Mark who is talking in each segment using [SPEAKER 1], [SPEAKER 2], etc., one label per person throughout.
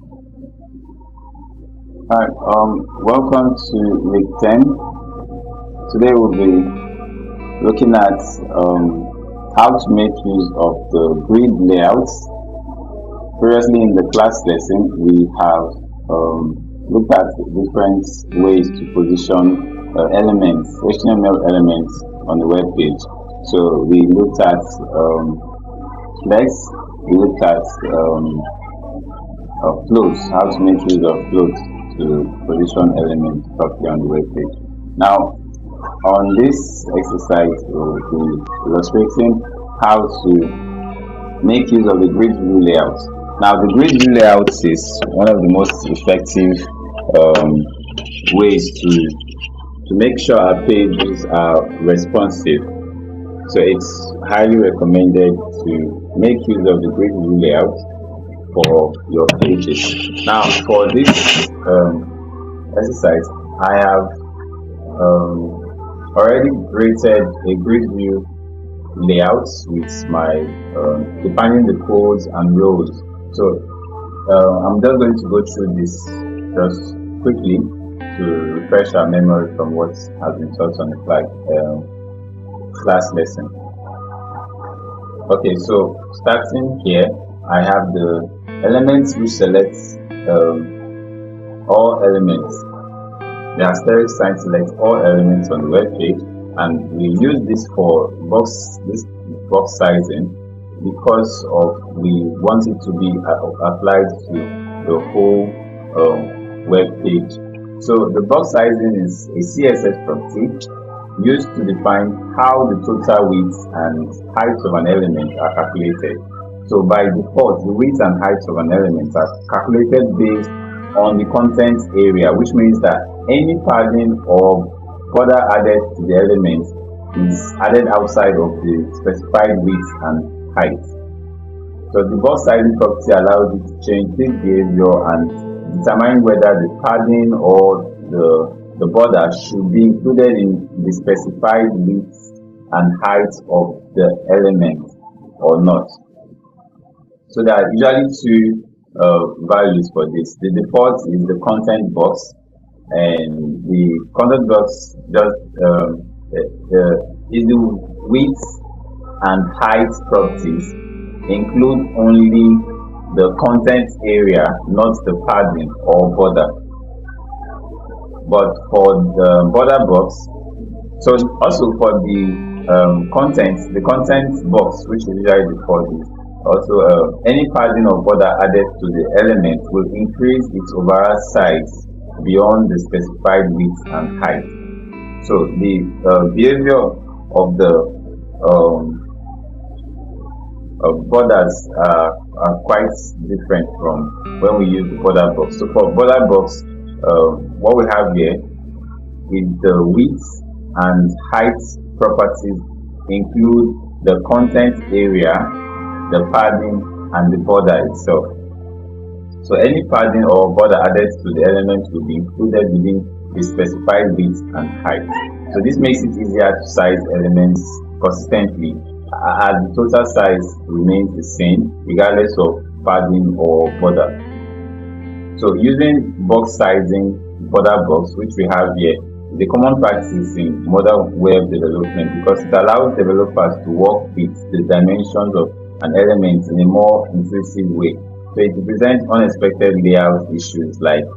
[SPEAKER 1] Hi, welcome to week 10. Today we'll be looking at how to make use of the grid layouts. Previously in the class lesson, we have looked at different ways to position elements, HTML elements on the web page. So we looked at flex, we looked at floats, how to make use of floats to position elements properly on the web page. Now, on this exercise, we'll be illustrating how to make use of the grid view layout. Now, the grid view layout is one of the most effective ways to make sure our pages are responsive. So it's highly recommended to make use of the grid view layout for your pages. Now, for this exercise, I have already created a grid view layout with my defining the codes and rows. So I'm just going to go through this just quickly to refresh our memory from what has been taught on the class lesson. Okay, so starting here, I have the elements which selects all elements. The asterisk sign selects all elements on the web page, and we use this for this box sizing because we want it to be applied to the whole web page. So the box sizing is a CSS property used to define how the total width and height of an element are calculated. So by default, the width and height of an element are calculated based on the content area, which means that any padding or border added to the element is added outside of the specified width and height. So the box sizing property allows you to change this behavior and determine whether the padding or the border should be included in the specified width and height of the element or not. So there are usually two values for this. The default is the content box, and the content box just is the width and height properties include only the content area, not the padding or border. But for the border box, so also for the content box, which is usually default, is also any padding or border added to the element will increase its overall size beyond the specified width and height. So the behavior of the borders are quite different from when we use the border box. So for border box, what we have here is the width and height properties include the content area, the padding, and the border itself. So any padding or border added to the element will be included within the specified width and height. So this makes it easier to size elements consistently as the total size remains the same regardless of padding or border. So using box sizing border box, which we have here, is a common practice in modern web development because it allows developers to work with the dimensions of an element in a more intuitive way. So it presents unexpected layout issues like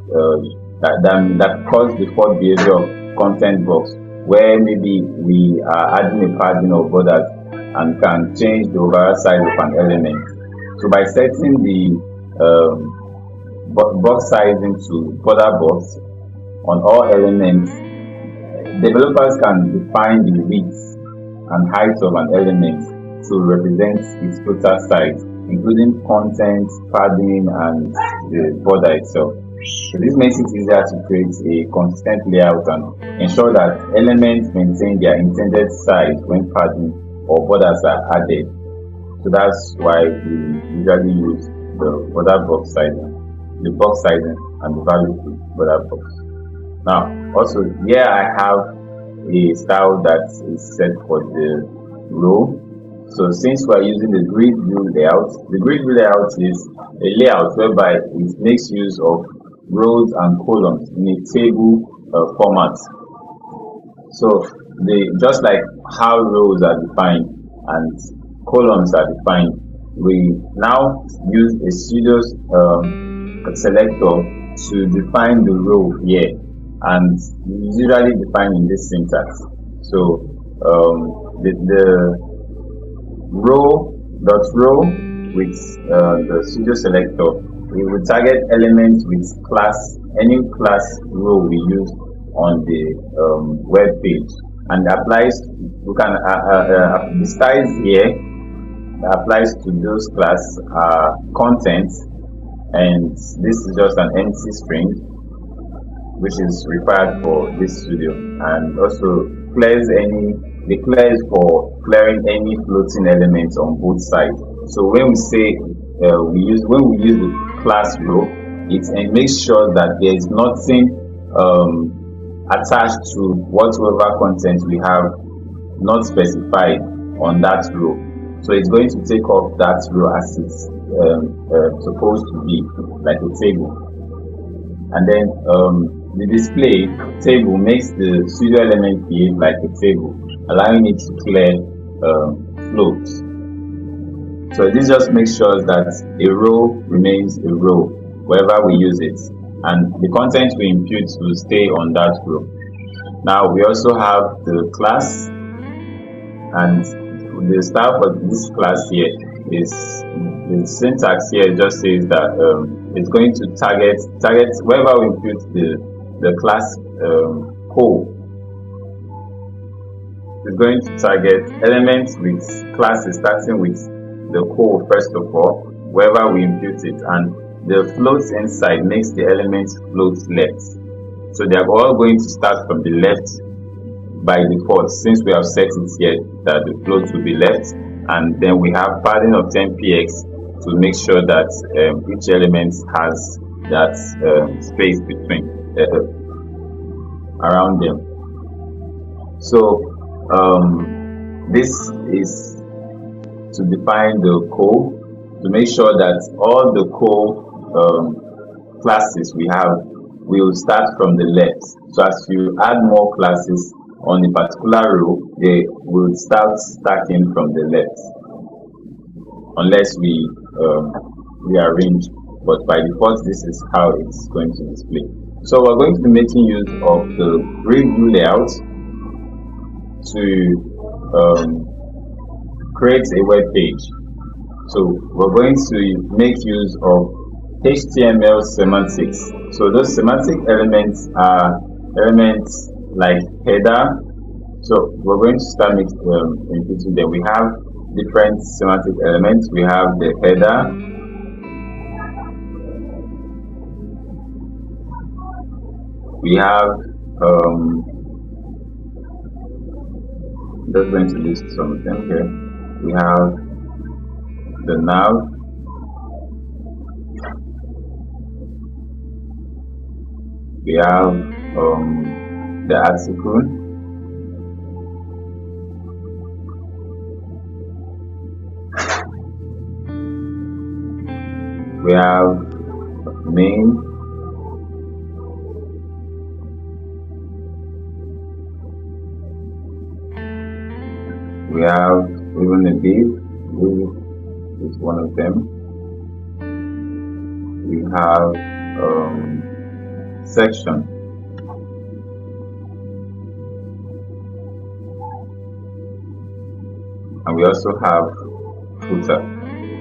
[SPEAKER 1] that cause default behavior of content box, where maybe we are adding a padding or borders and can change the overall size of an element. So by setting the box sizing to border box on all elements, developers can define the width and height of an element to represent its total size, including content, padding, and the border itself. So this makes it easier to create a consistent layout and ensure that elements maintain their intended size when padding or borders are added. So that's why we usually use the border box sizing, the box sizing, and the value to border box. Now, also here I have a style that is set for the row. So since we are using the grid view layout, the grid view layout is a layout whereby it makes use of rows and columns in a table format. So just like how rows are defined and columns are defined, we now use a pseudo selector to define the row here, and usually defined in this syntax. So the row with the pseudo selector, we will target elements with class, any class row we use on the web page, and applies. We can the styles here applies to those class content, and this is just an empty string which is required for this studio, and also declares for clearing any floating elements on both sides. So when we say when we use the class row, it makes sure that there is nothing attached to whatever content we have not specified on that row. So it's going to take off that row as it's supposed to be, like a table. And then the display table makes the pseudo element behave like a table, allowing it to clear floats. So this just makes sure that a row remains a row wherever we use it, and the content we impute will stay on that row. Now we also have the class, and the style for this class here is the syntax here just says that it's going to target wherever we impute the class code. It's going to target elements with classes starting with the code first of all, wherever we impute it, and the floats inside makes the elements float left. So they are all going to start from the left by default, since we have set it here that the float will be left, and then we have padding of 10px to make sure that each element has that space between around them. So this is to define the code, to make sure that all the code classes we have will start from the left. So as you add more classes on a particular row, they will start stacking from the left, unless we rearrange. But by default, this is how it's going to display. So we're going to be making use of the grid view layout to create a web page. So we're going to make use of HTML semantics. So those semantic elements are elements like header. So we're going to start inputting them. We have different semantic elements. We have the header, we have just going to list some of them here. We have the nav, we have the article, we have main, we have even a div is one of them. We have section, and we also have footer.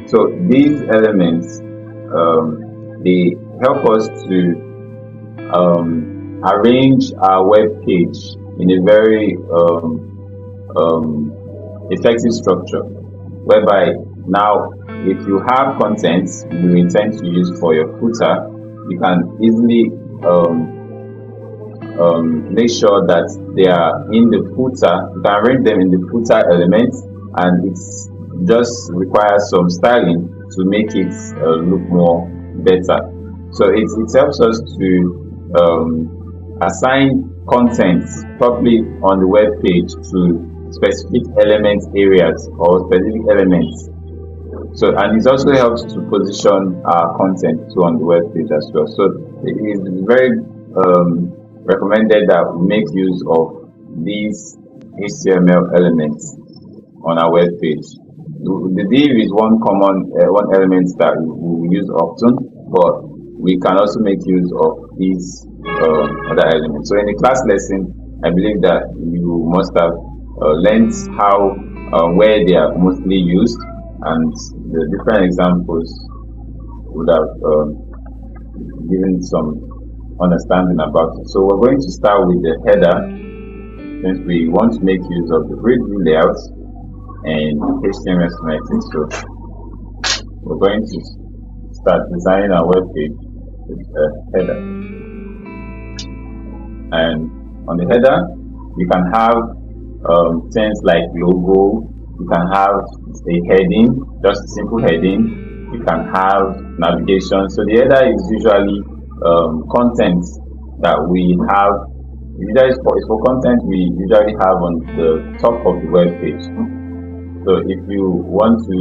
[SPEAKER 1] So these elements they help us to arrange our web page in a very effective structure, whereby now if you have content you intend to use for your footer, you can easily make sure that they are in the footer. You can arrange them in the footer element, and it's just requires some styling to make it look more better. So it helps us to assign content properly on the web page to specific element areas or specific elements. So, and it also helps to position our content too on the web page as well. So it is very recommended that we make use of these HTML elements on our web page. The div is one common one element that we use often, but we can also make use of these other elements. So in the class lesson, I believe that you must have learned how where they are mostly used, and the different examples would have given some understanding about it. So we're going to start with the header, since we want to make use of the grid view layout and HTML semantics. So we're going to start designing our web page with a header. And on the header, you can have things like logo, you can have a heading, just a simple heading, you can have navigation. So the header is usually content that we have. It's for content we usually have on the top of the web page. So if you want to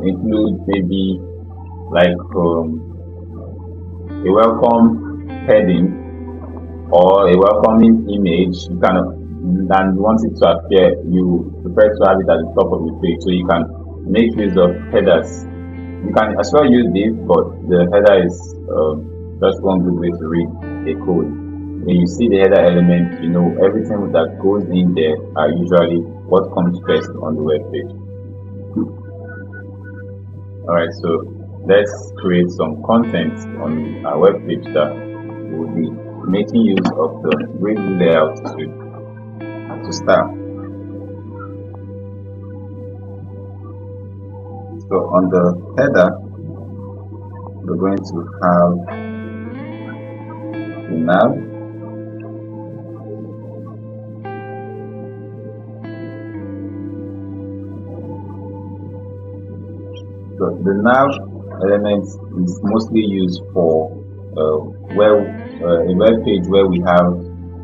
[SPEAKER 1] include maybe like a welcome heading or a welcoming image, you can, and you want it to appear, you prefer to have it at the top of the page, so you can make use of headers. You can as well use this, but the header is just one good way to read a code. When you see the header element, you know everything that goes in there are usually what comes first on the web page. Alright, so let's create some content on our web page that will be making use of the grid layout to start. So on the header, we're going to have the nav. So the nav element is mostly used for a web page where we have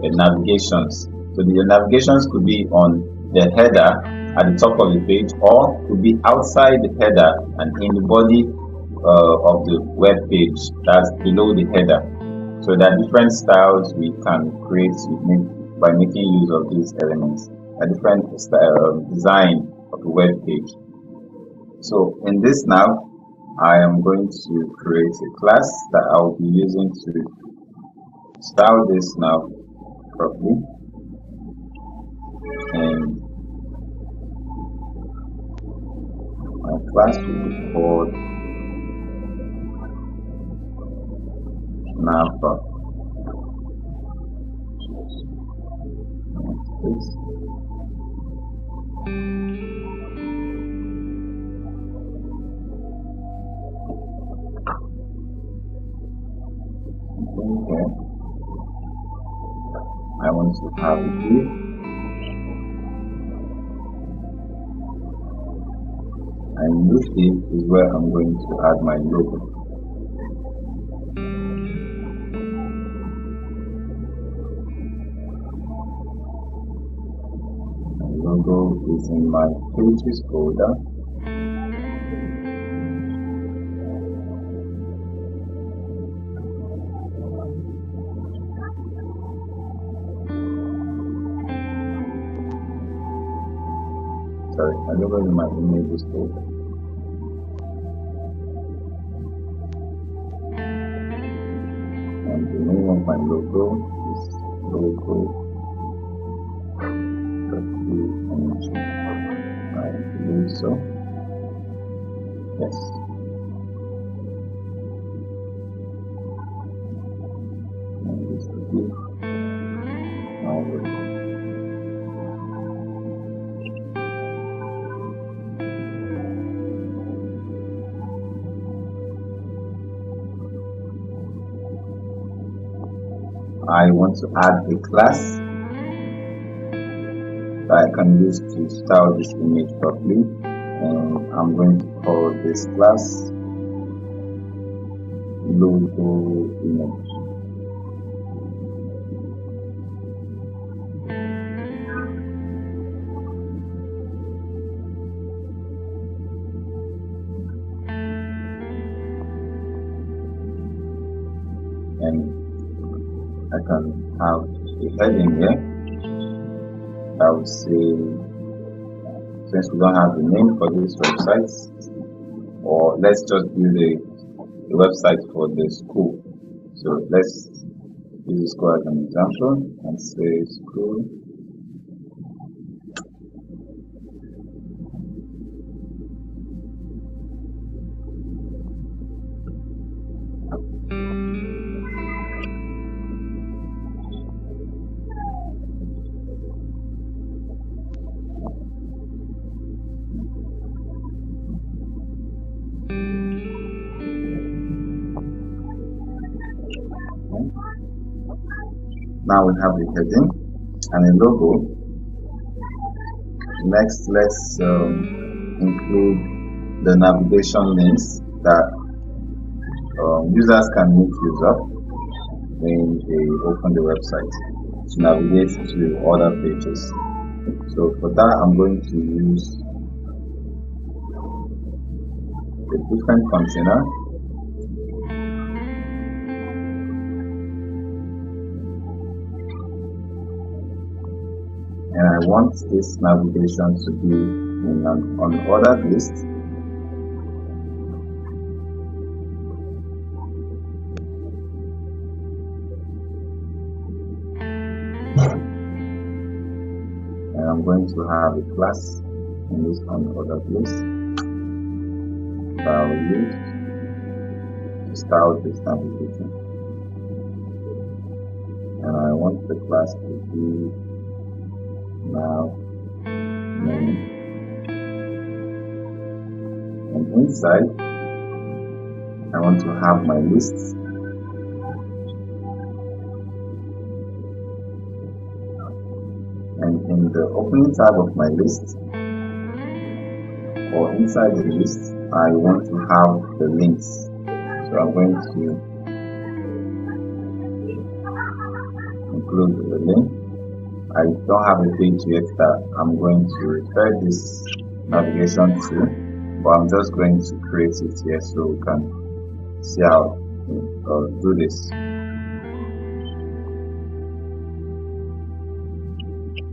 [SPEAKER 1] navigations. So the navigations could be on the header at the top of the page, or could be outside the header and in the body of the web page, that's below the header. So there are different styles we can create by making use of these elements, a different design of the web page. So in this now, I am going to create a class that I will be using to style this now properly. And my class will be called nav. Okay. I want to have it here. And this is where I'm going to add my logo. My logo is in my pages folder. Sorry, my logo is in my images folder. And the name of my logo is logo. I believe so. Yes. And this will be my logo. I want to add a class that I can use to style this image properly, and I'm going to call this class logo image. and I can have a heading here. I would say, since we don't have the name for this website, or let's just do the website for the school. So let's use the school as an example and say school. Now we have the heading and a logo. Next, let's include the navigation links that users can make use of when they open the website to navigate to other pages. So for that, I'm going to use a different container. And I want this navigation to be in an unordered list. And I'm going to have a class in this unordered list that I will use to style this navigation. And I want the class to be now name, and inside I want to have my lists, and in the opening tab of my list or inside the list I want to have the links. So I'm going to include the link. I don't have a page yet that I'm going to refer this navigation to, but I'm just going to create it here so we can see how to do this.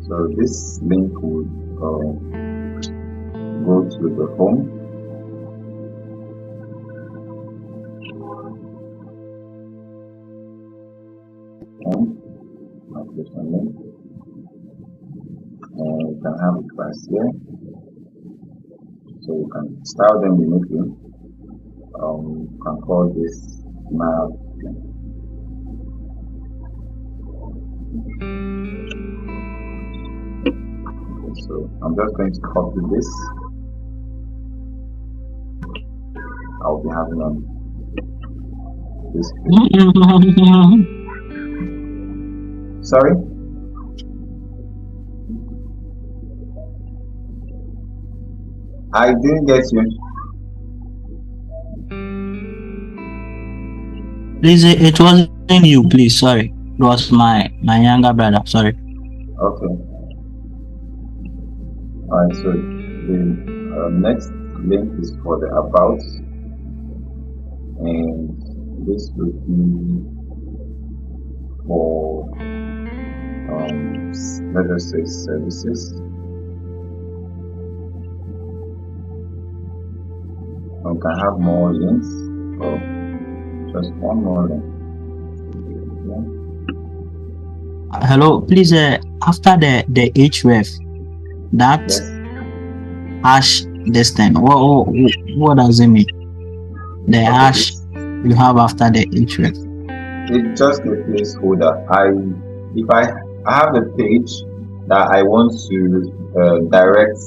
[SPEAKER 1] So this link would go to the home. Navigation link. And we can have a class here, so we can style them uniquely. We can call this nav. Okay, so I'm just going to copy this. I'll be having on this page. Sorry? I didn't get you.
[SPEAKER 2] Please, it wasn't you, please. Sorry. It was my younger brother. Sorry.
[SPEAKER 1] Okay. Alright, so the next link is for the about, and this will be for let us say services. We can have more links, or just one more link. Yeah.
[SPEAKER 2] Hello, please. After the href, that
[SPEAKER 1] Yes.
[SPEAKER 2] hash this thing. What does it mean? The hash you have after the href.
[SPEAKER 1] It's just a placeholder. If I have a page that I want to direct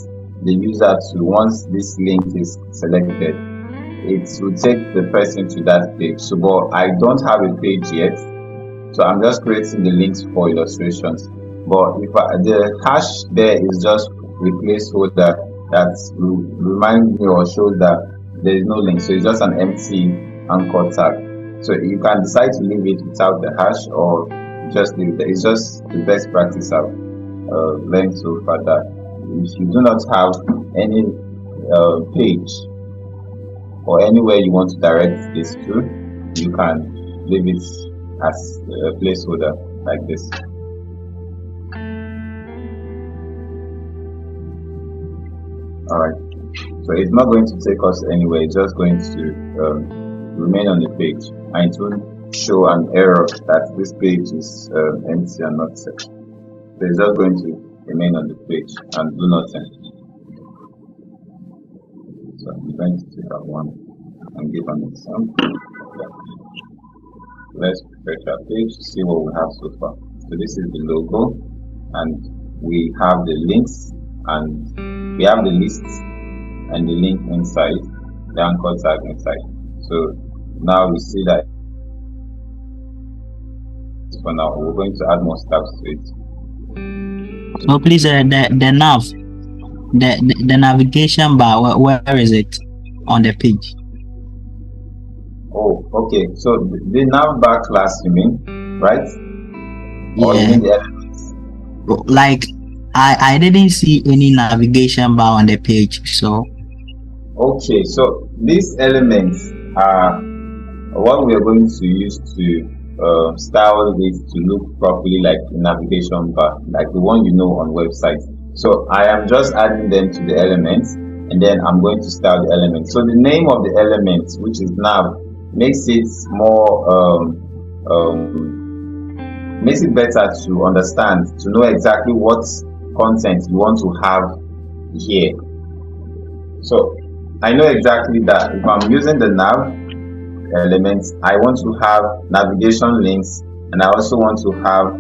[SPEAKER 1] the user to, once this link is selected, it will take the person to that page. So, but I don't have a page yet, so I'm just creating the links for illustrations. But if the hash there is just a placeholder that will remind me or shows that there is no link, so it's just an empty anchor tag. So you can decide to leave it without the hash or just leave it. It's just the best practice I've learned so far, that if you do not have any page or anywhere you want to direct this to, you can leave it as a placeholder like this. All right. So it's not going to take us anywhere. It's just going to remain on the page, and it will show an error that this page is empty and not set. So it's just going to remain on the page and do nothing. So I'm going to take that one and give an example. Yeah. Let's refresh our page to see what we have so far. So this is the logo, and we have the links, and we have the lists and the link inside, the anchor tag inside. So now we see that for now we're going to add more steps to it.
[SPEAKER 2] So please, the nav, the navigation bar, where is it on the page?
[SPEAKER 1] Oh, okay. So the nav bar class, you mean, right? Or you mean the elements?
[SPEAKER 2] Like I didn't see any navigation bar on the page, so.
[SPEAKER 1] Okay, so these elements are what we are going to use to style it to look properly like a navigation bar, like the one you know on websites. So I am just adding them to the elements, and then I'm going to style the elements. So the name of the element, which is nav, makes it more makes it better to understand, to know exactly what content you want to have here. So I know exactly that if I'm using the nav elements, I want to have navigation links, and I also want to have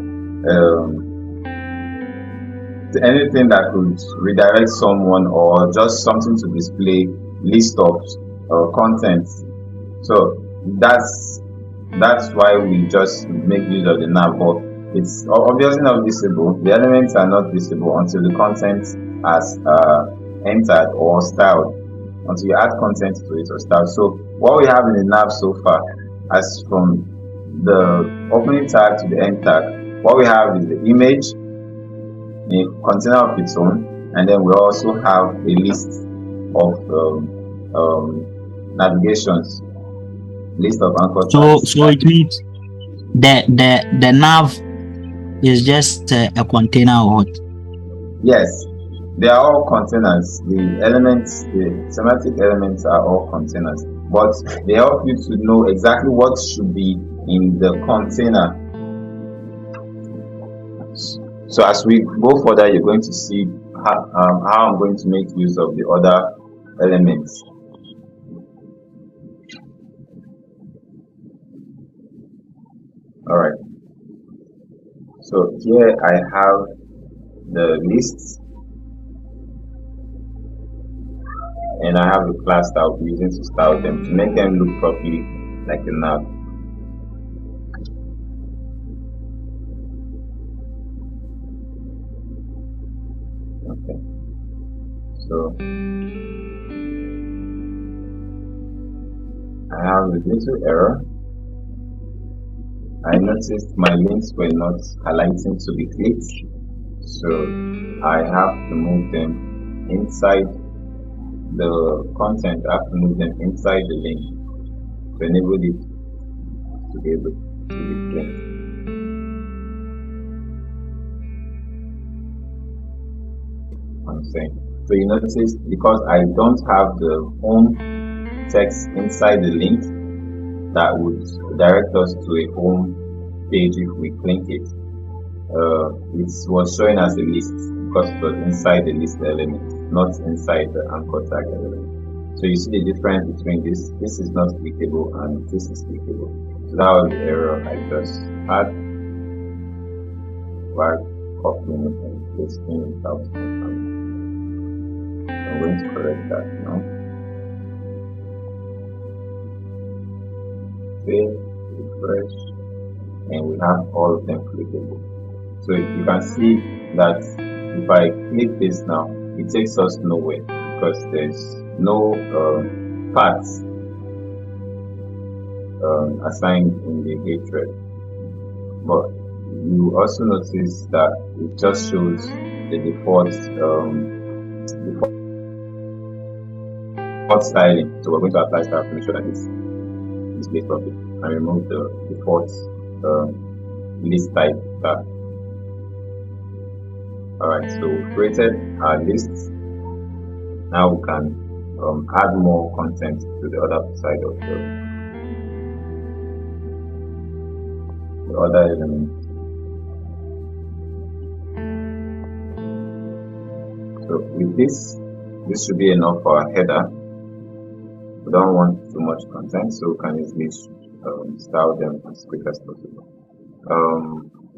[SPEAKER 1] anything that could redirect someone or just something to display list of content. So that's why we just make use of the nav, but it's obviously not visible. The elements are not visible until the content has entered or styled, until you add content to it or style. So what we have in the nav so far, as from the opening tag to the end tag, what we have is the image, a container of its own, and then we also have a list of navigations, list of anchor tags.
[SPEAKER 2] So it means the nav is just a container or what?
[SPEAKER 1] Yes, they are all containers. The elements, the semantic elements are all containers, but they help you to know exactly what should be in the container. So as we go further, you're going to see how I'm going to make use of the other elements. All right. So here I have the lists, and I have the class that I'll be using to style them to make them look properly like a nav. Okay. So I have a little error. I noticed my links were not highlighting to be clicked, so I have to move them inside the content. I have to move them inside the link to enable it to be able to be clicked. I'm saying. So you notice, because I don't have the home text inside the link that would direct us to a home page if we click it, it was showing as a list because it was inside the list element, not inside the anchor tag element. So you see the difference between this. This is not clickable and this is clickable. So that was the error I just had while copying and pasting it out. I'm going to correct that now. Save, refresh, and we have all of them clickable. So you can see that if I click this now, it takes us nowhere because there's no paths assigned in the H thread. But you also notice that it just shows the default styling. So we're going to apply style to make sure that it's displayed properly and remove the default list type tag. Alright, so we've created our list. Now we can add more content to the other side of the other element. So with this should be enough for our header. We don't want too much content, so we can easily style them as quick as possible.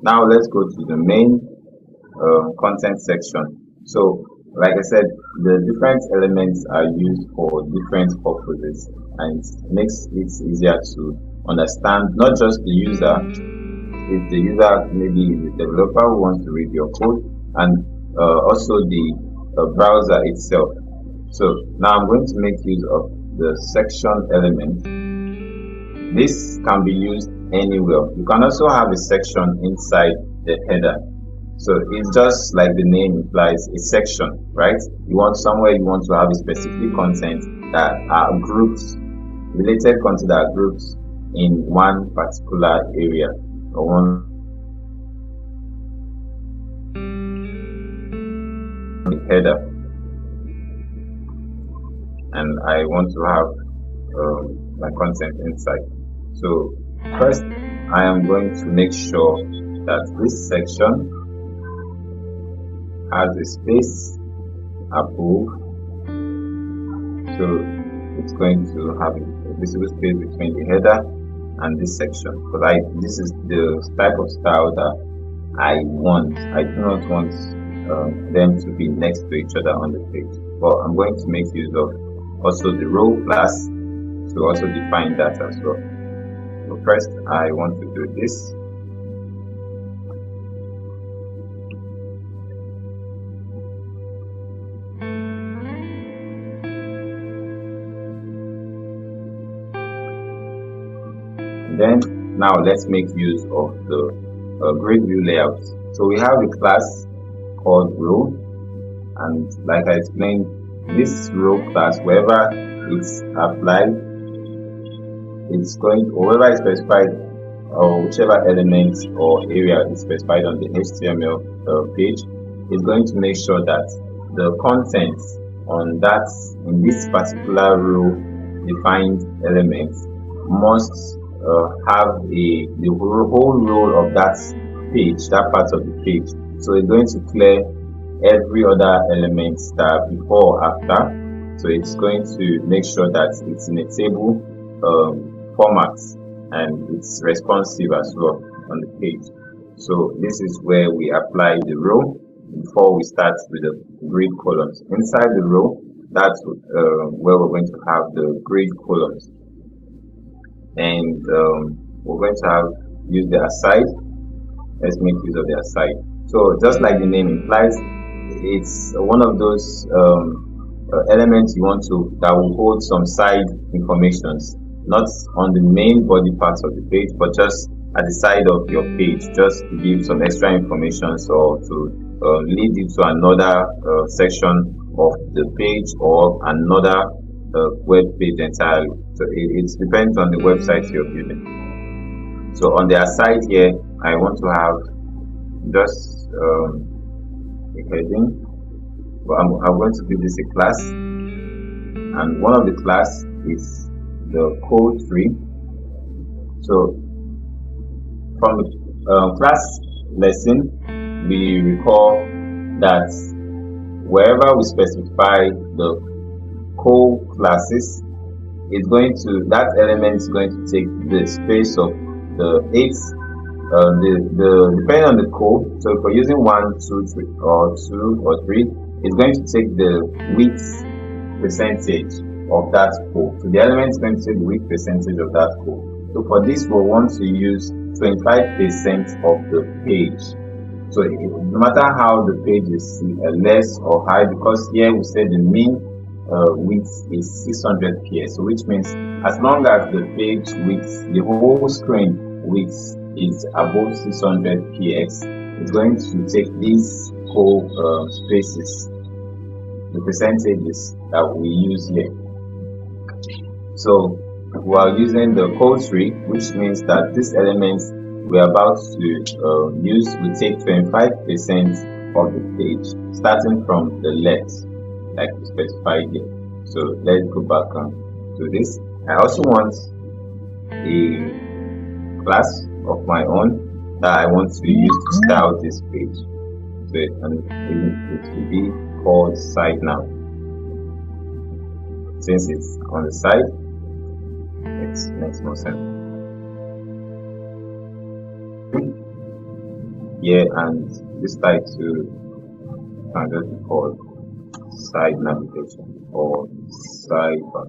[SPEAKER 1] Now let's go to the main content section. So like I said, the different elements are used for different purposes, and it makes it easier to understand not just the user. If the user maybe is the developer who wants to read your code, and also the browser itself. So now I'm going to make use of the section element. This can be used anywhere. You can also have a section inside the header. So it's just like the name implies, a section, right? You want somewhere you want to have a specific content that are groups, related content that are groups in one particular area or one header. And I want to have my content inside. So first, I am going to make sure that this section has a space above, so it's going to have a visible space between the header and this section, because this is the type of style that I want. I do not want them to be next to each other on the page, but I'm going to make use of also the row class to also define that as well. So first, I want to do this. Then now let's make use of the grid view layout. So we have a class called row, and like I explained, this row class, wherever it's applied, it's going, or wherever it's specified, or whichever element or area is specified on the HTML page, is going to make sure that the content on that, in this particular row defined element, must have the whole row of that page, that part of the page. So it's going to clear every other element that before or after. So it's going to make sure that it's in a table format and it's responsive as well on the page. So this is where we apply the row before we start with the grid columns. Inside the row, that's where we're going to have the grid columns. And we're going to have use the aside. Let's make use of the aside. So just like the name implies, it's one of those elements you want to that will hold some side informations, not on the main body parts of the page, but just at the side of your page, just to give some extra information or to lead you to another section of the page or another web page entirely. So it depends on the website you're building. So on the aside here, I want to have just a heading. But I'm going to give this a class, and one of the class is the code tree. So from the class lesson, we recall that wherever we specify the code classes, it's going to, that element is going to take the space of the 8, depending on the code. So if we're using 1, 2, 3, or 2 or 3, it's going to take the width percentage of that code. So the element is going to take the width percentage of that code. So for this, we'll want to use 25% of the page. So no matter how the page is less or high, because here we said the mean width is 600 px, so which means as long as the page width, the whole screen width is above 600 px, it's going to take these whole spaces, the percentages that we use here. So we are using the code tree, which means that this element we're about to use will take 25% of the page, starting from the left, like we specified here. So let's go back to this. I also want a class of my own that I want to use to style this page. So it will be called site now. Since it's on the side, it makes more sense. Yeah, and this title can just be called side navigation or sidebar.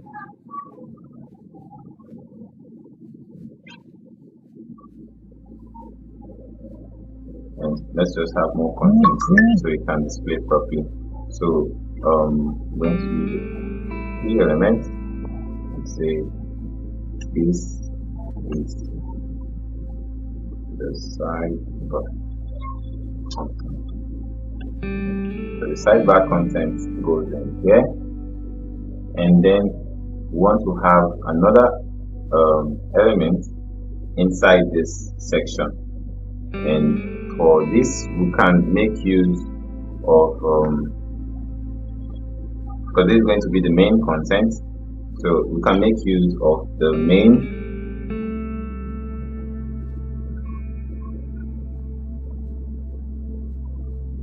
[SPEAKER 1] And let's just have more content here so it can display properly. So I'm going to use the element and say this is the sidebar content. So the sidebar content goes in here, and then we want to have another element inside this section, and for this we can make use of because this is going to be the main content, so we can make use of the main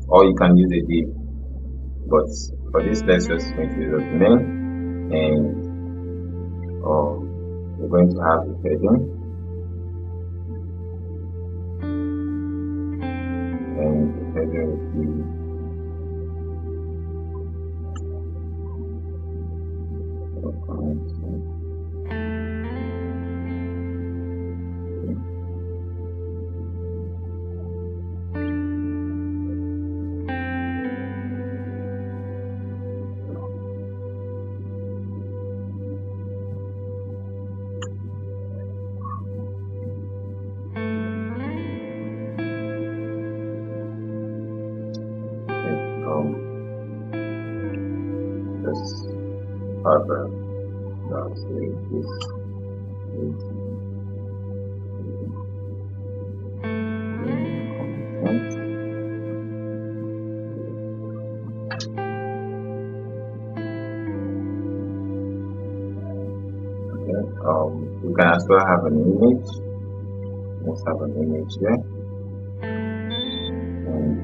[SPEAKER 1] or you can use a div, but for this let's just make use of the main, and we're going to have the heading, and the heading will be paragraph. Now say this is content. Okay. We can as well have an image. Let's have an image there, and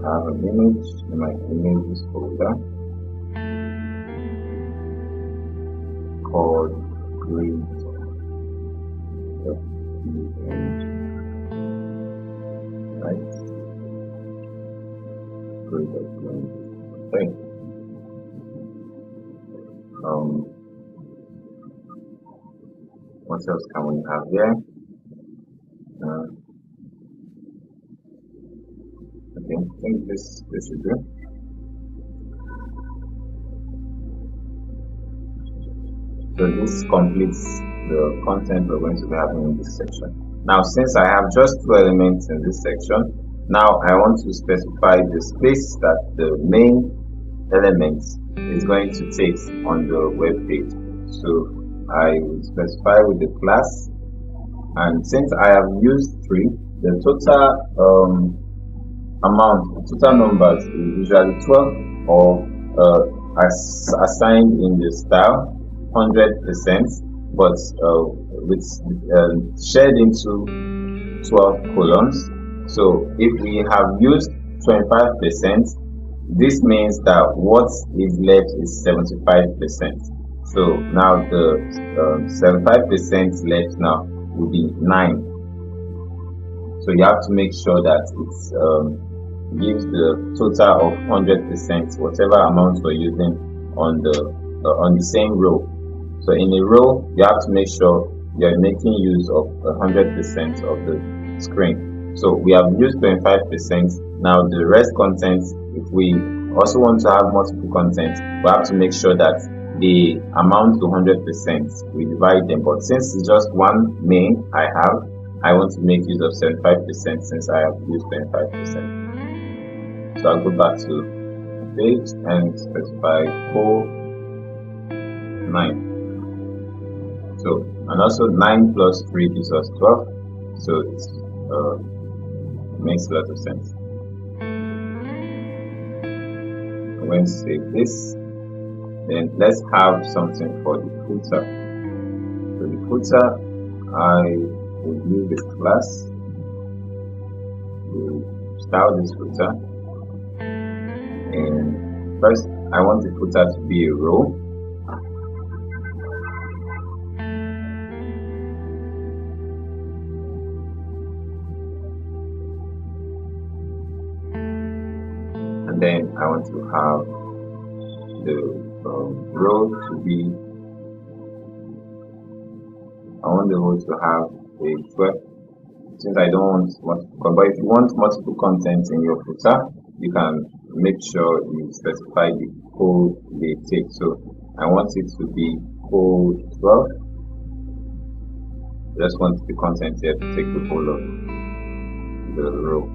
[SPEAKER 1] I have an image in my images folder called grid right? Grid. Okay. What else can we have here? Okay, I think this should do. So this completes the content we're going to be having in this section. Now, since I have just two elements in this section, now I want to specify the space that the main element is going to take on the web page. So I will specify with the class, and since I have used 3, the total total numbers is usually 12, or as assigned in the style 100%, but with shared into 12 columns. So if we have used 25%, this means that what is left is 75%. So now the 75% left now will be 9. So you have to make sure that it gives the total of 100%, whatever amount we're using on the same row. So in a row, you have to make sure you're making use of 100% of the screen. So we have used 25%. Now the rest content, if we also want to have multiple content, we have to make sure that the amount to 100%, we divide them. But since it's just one main I want to make use of 75% since I have used 25%. So I'll go back to the page and specify 9. So, and also 9 plus 3 gives us 12. So it makes a lot of sense. I'm going to save this. Then let's have something for the footer. So the footer, I will use the class to style this footer. And first, I want the footer to be a row. And then I want to have the row to be, I want the row to have a 12, since I don't want multiple, but if you want multiple content in your footer, you can make sure you specify the code they take. So I want it to be code 12. I just want the content here to take the whole of the row.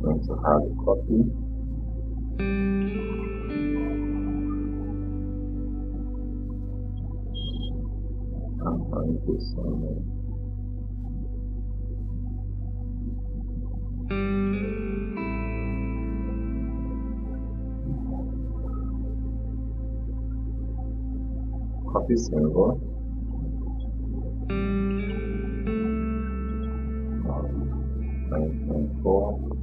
[SPEAKER 1] I'm going to have a copy. I'm going to this one. Copy symbol. 9.4.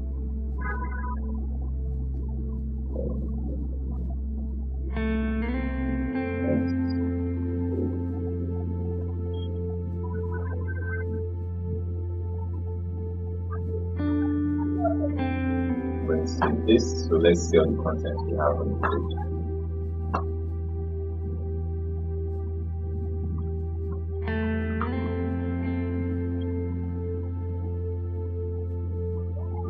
[SPEAKER 1] Let's see this. So let's see all the content we have on the page.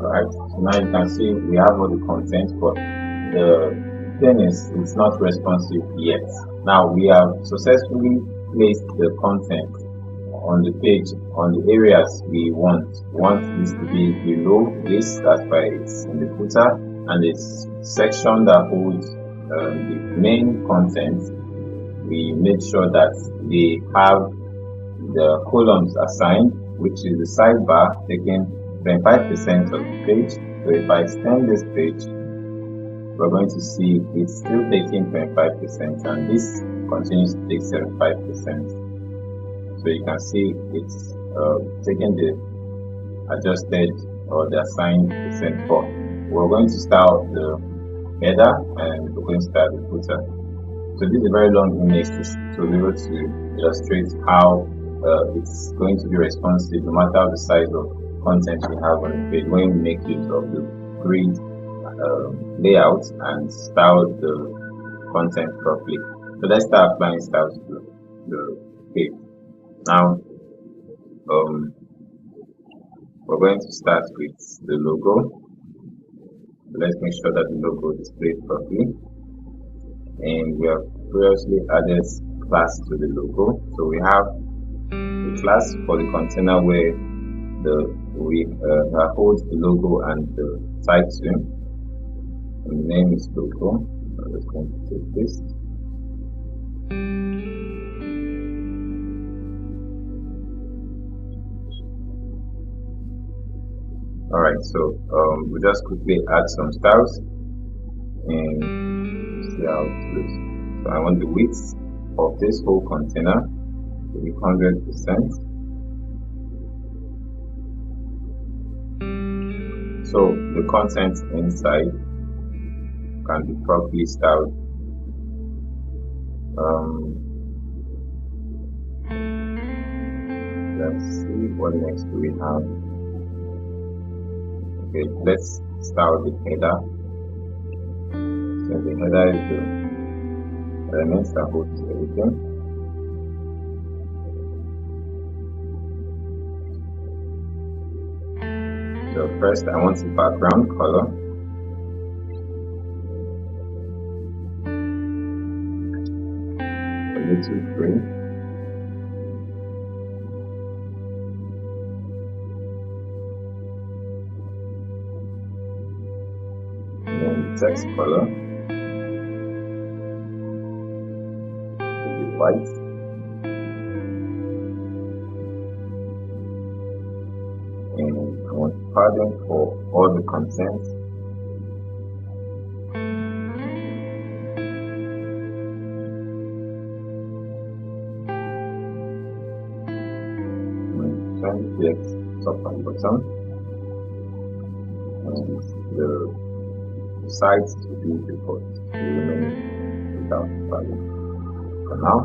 [SPEAKER 1] Alright, so now you can see we have all the content, but the thing is, it's not responsive yet. Now we have successfully placed the content on the page, on the areas we want. We want this to be below this, that's why it's in the footer, and this section that holds the main content, we made sure that they have the columns assigned, which is the sidebar taking 25% of the page. So if I extend this page, we're going to see it's still taking 25%, and this continues to take 75%. So you can see it's taking the adjusted or the assigned percent for. We're going to start the header and we're going to start the footer. So this is a very long image to be able to illustrate how it's going to be responsive no matter the size of content we have on the page when we make use of the grid layout and style the content properly. So let's start applying styles to the page. Now, we're going to start with the logo. So let's make sure that the logo is displayed properly. And we have previously added class to the logo. So we have the class for the container where we hold the logo and the title. And the name is logo. I'm just going to take this. Alright, so we just quickly add some styles and see how it looks. So I want the width of this whole container to be 100%. So the content inside can be properly styled. Let's see what next do we have. Okay, let's start with the header. So the header is the elements that hold everything. So first I want the background color. A little green. Text color, white. And I want padding for all the content. And 20 px top and bottom. And the sides to be default will remain without padding. For now,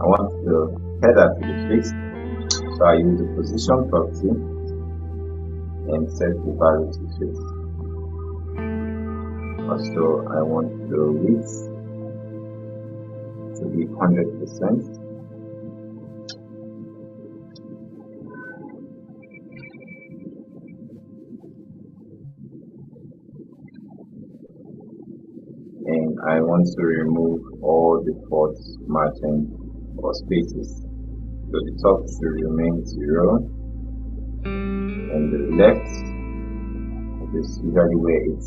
[SPEAKER 1] I want the header to be fixed. So I use the position property and set the value to fixed. Also, I want the width to be 100%. And I want to remove all default margin or spaces. So the top should remain 0, and the left, which is usually where it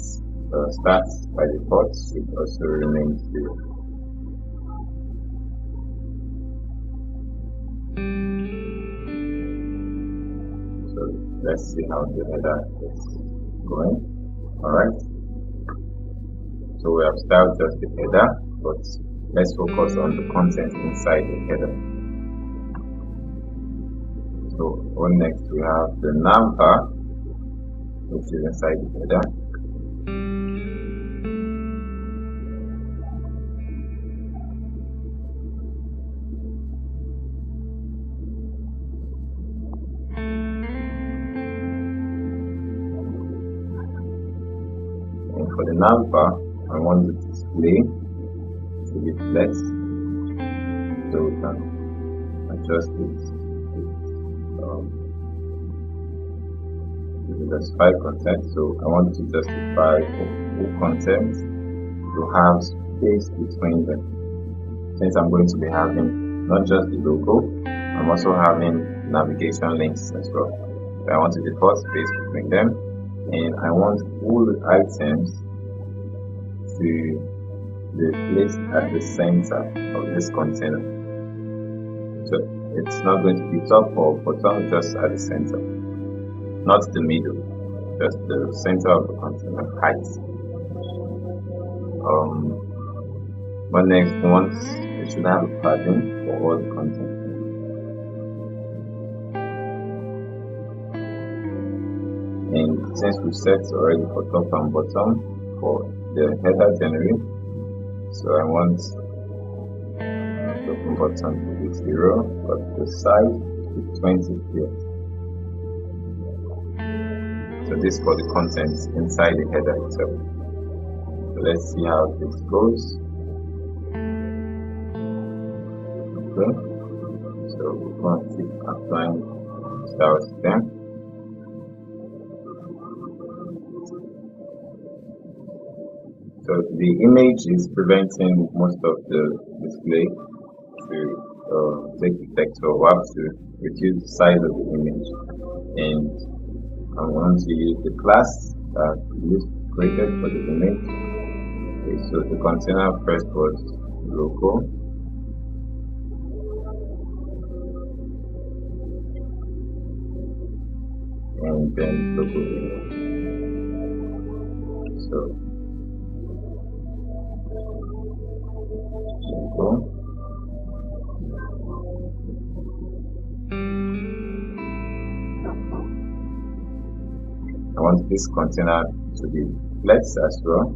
[SPEAKER 1] starts by default, should also remain 0. So let's see how the header is going. Alright. So we have styled just the header, but let's focus on the content inside the header. So on next we have the navbar, which is inside the header. And for the navbar, I want the display to be flex, so we can adjust it. Justify content, so I want to justify full content to have space between them. Since I'm going to be having not just the logo, I'm also having navigation links as well. So I want to default space between them, and I want all the items to be placed at the center of this container. So it's not going to be top or bottom, just at the center. Not the middle, just the center of the container height. But next, once it should have a padding for all the content. And since we set already for top and bottom for the header generally, so I want top and bottom to be 0, but the side to 20 px. So this for the contents inside the header itself. So let's see how this goes. Okay. So we're going to keep applying styles then. So the image is preventing most of the display to take effect. So we have to reduce the size of the image, and I want to use the class that we created for the image. Okay, so the container first was logo, and then logo image. So logo. I want this container to be flex as well,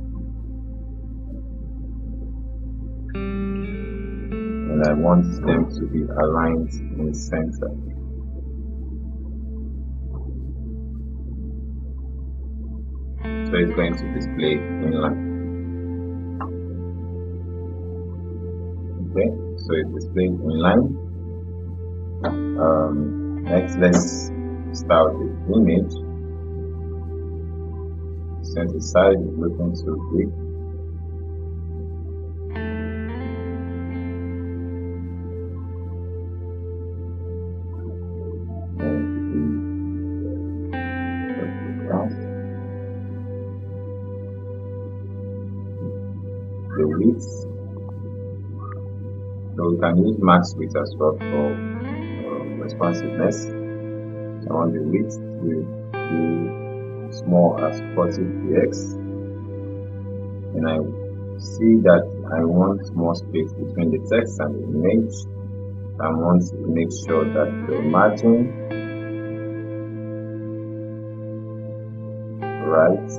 [SPEAKER 1] and I want them to be aligned in the center. So it's going to display inline. Okay, so it displays inline. Next, let's start the image. Since the side is looking so big, the width So we can use max width as well for responsiveness. So I want the width to be small as 40px, and I see that I want more space between the text and the image. I want to make sure that the margin right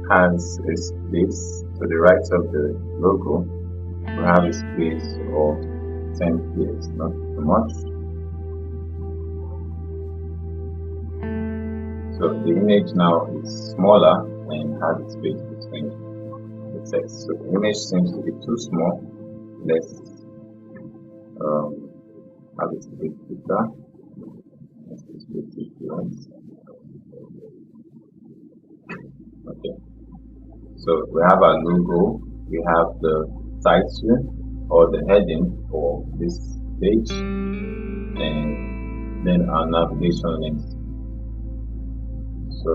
[SPEAKER 1] has a space to the right of the logo. We have a space of 10px, not too much. So the image now is smaller and has a space between the text. So the image seems to be too small. Let's have it a bit bigger. Okay. So we have our logo, we have the title or the heading for this page, and then our navigation links. So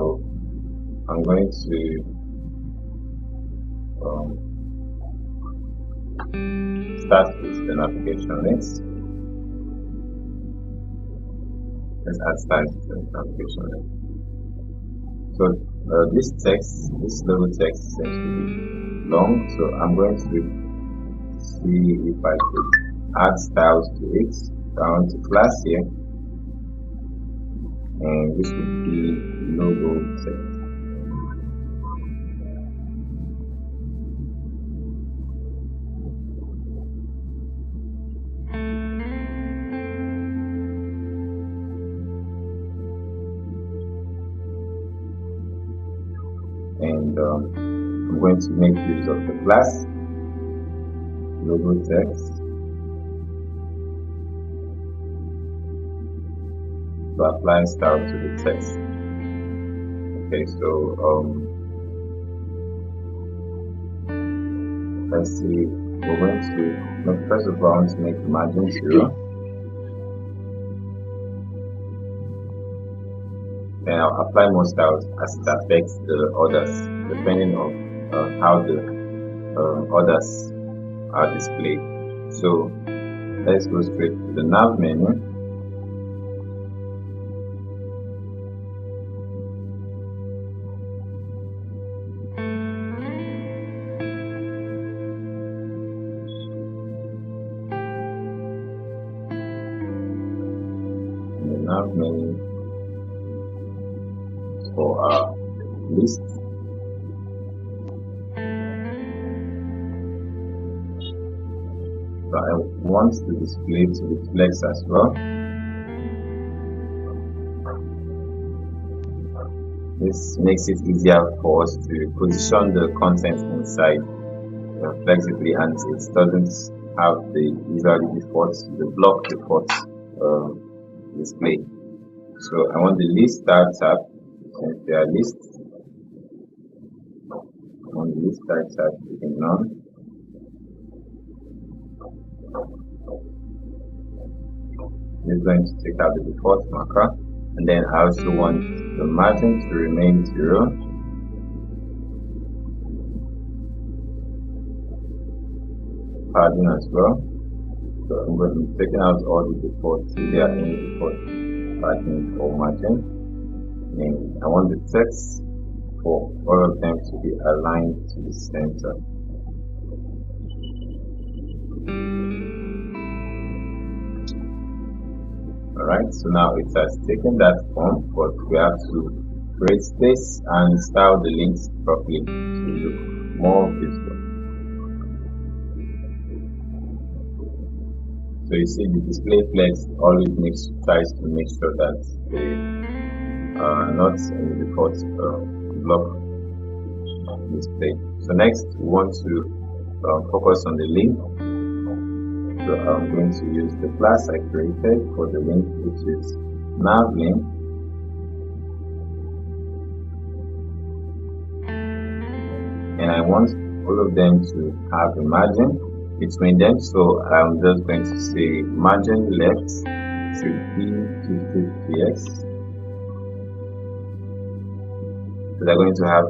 [SPEAKER 1] I'm going to start with the navigation links. Let's add styles to the navigation link. So this logo text seems to be long, so I'm going to see if I could add styles to it. So I want to class here, and this would be logo text. And I'm going to make use of the class logo text to apply style to the text. Okay, so let's see. We're going to first of all, I want to make the margin 0. Then I'll apply more styles as it affects the others, depending on how the others are displayed. So let's go straight to the nav menu. In the nav menu, for our list, so I want the display to reflect as well. This makes it easier for us to position the content inside flexibly, and it doesn't have the usually the block default display. So I want the list start tab. Since they are lists, on the list type tab in none. This is going to take out the default marker, and then I also want the margin to remain 0. Padding as well. So I'm going to be taking out all the defaults. If there are any default padding or margin. And I want the text for all of them to be aligned to the center. Alright, so now it has taken that form, but we have to create space and style the links properly to look more visible. So you see the display flex always tries to make sure that they not in the default block display. So next we want to focus on the link. So I'm going to use the class I created for the link, which is nav link. And I want all of them to have a margin between them. So I'm just going to say margin left should be 50px. So they're going to have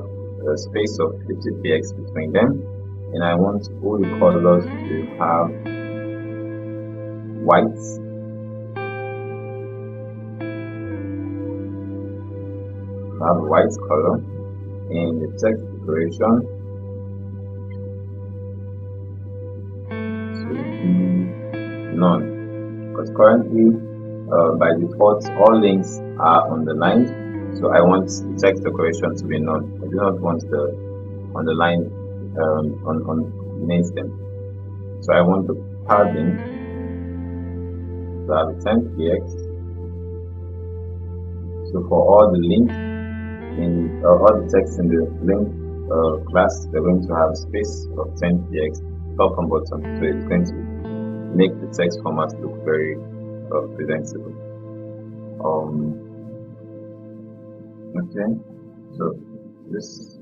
[SPEAKER 1] a space of 50px between them, and I want all the colors to have white. Have a white color, and the text decoration should be none, because currently by default all links are underlined. So I want the text decoration to be none. I do not want the underline on main stem. So I want the padding to have 10px. So for all the links in all the text in the link class, they're going to have space of 10px top and bottom. So it's going to make the text format look very presentable. Okay, so this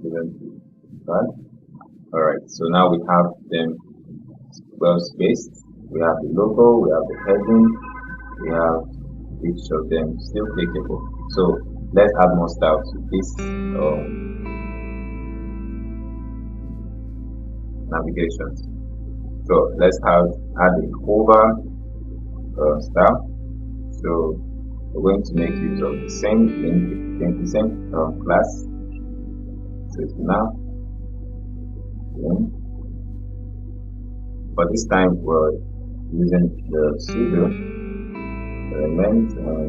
[SPEAKER 1] isn't bad. Alright, so now we have them well spaced. We have the logo, we have the heading, we have each of them still clickable. So let's add more style to this navigations. So let's add a hover style. So we're going to make use of the same link, the same class. So now, but this time we're using the pseudo element, and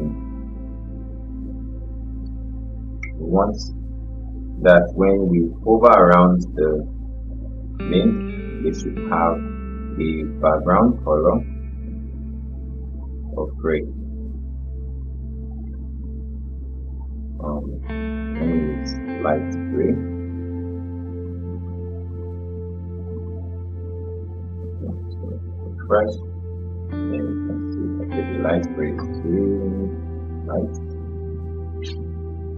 [SPEAKER 1] we want that when we hover around the link, it should have a background color of gray. And it's light gray. Fresh, and you can see okay, the light gray is too light.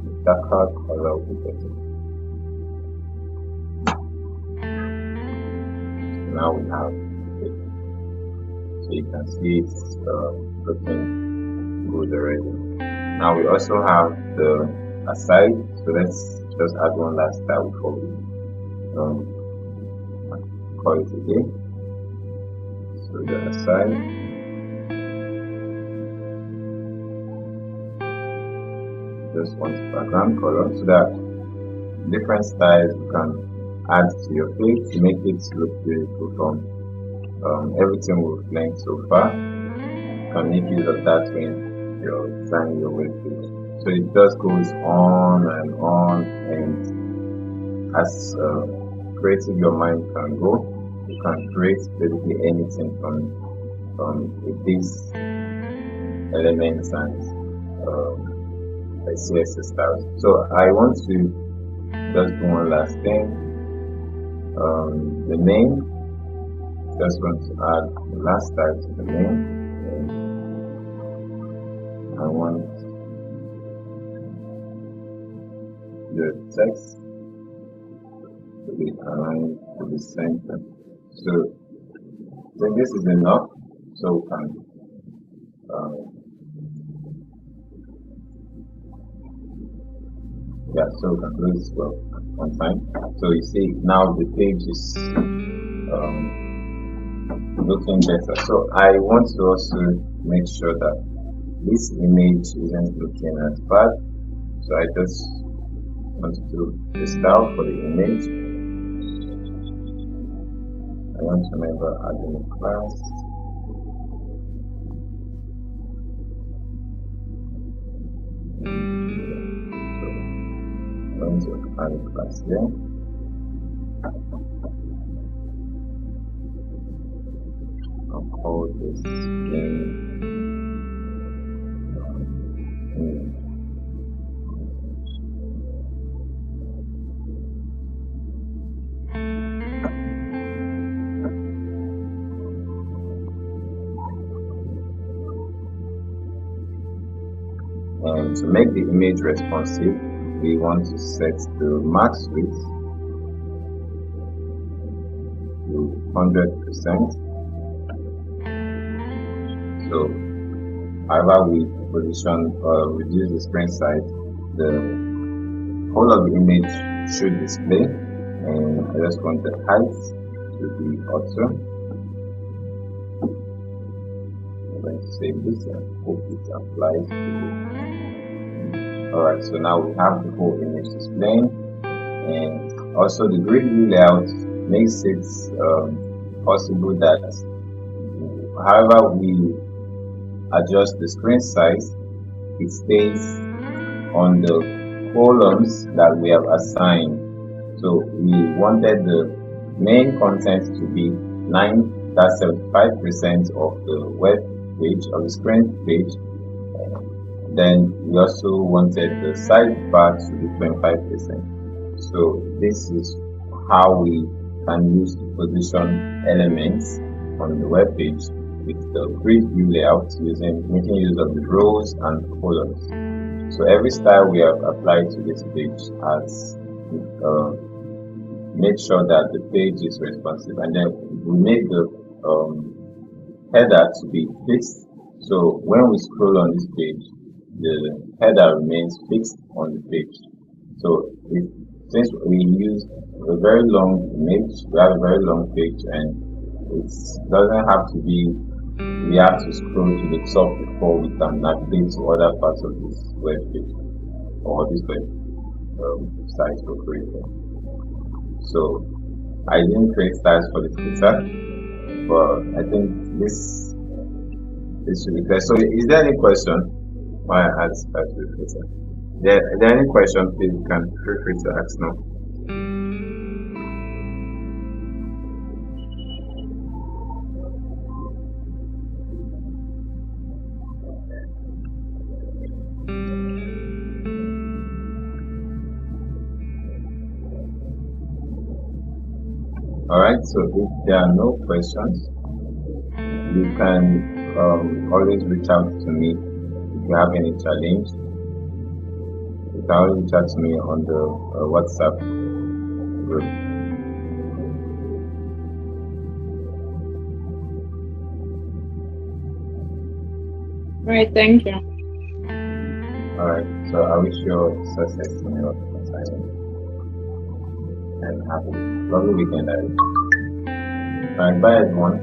[SPEAKER 1] The darker color will be better. Now we have it. So you can see it's looking good already. Now we also have the aside, so let's just add one last style before we call it a day. So the aside, just want background color so that different styles you can add to your page to make it look beautiful from everything we've learned so far. You can make use of that when you're designing your web page. So it just goes on, and as creative your mind can go, you can create basically anything from these elements and CSS styles. So I want to just do one last thing. The name, just want to add the last style to the name. I want the text to be aligned to the center. So then this is enough. So we can so we can close this well on time. So you see now the page is looking better. So I want to also make sure that this image isn't looking as bad. So I just want to do the style for the image. I want to remember adding a class. So I'm going to add a class here. I'll call this game. And to make the image responsive, we want to set the max width to 100%. So however we position or reduce the screen size, the whole of the image should display. And I just want the height to be auto. I'm going to save this and hope it applies to it. Alright, so now we have the whole image displaying, and also the grid view layout makes it possible that however we adjust the screen size, it stays on the columns that we have assigned. So we wanted the main content to be 75% of the web page or the screen page. Then we also wanted the sidebar to be 25%. So this is how we can use to position elements on the web page with the grid view layout, making use of the rows and columns. So every style we have applied to this page has made sure that the page is responsive, and then we made the header to be fixed. So when we scroll on this page, the header remains fixed on the page. So since we use a very long image, we have a very long page, and it doesn't have to be we have to scroll to the top before we can navigate to other parts of this web page or this web site for creating. So I didn't create styles for the footer, but I think this should be clear. So is there any question? Why I add styles to the footer? Is there any question? Please, you can feel free to ask now. Alright, so if there are no questions, you can always reach out to me if you have any challenge. You can always reach out to me on the WhatsApp group.
[SPEAKER 3] Right, thank you.
[SPEAKER 1] Alright, so I wish you success in your assignment and have a lovely weekend. Alright, bye everyone.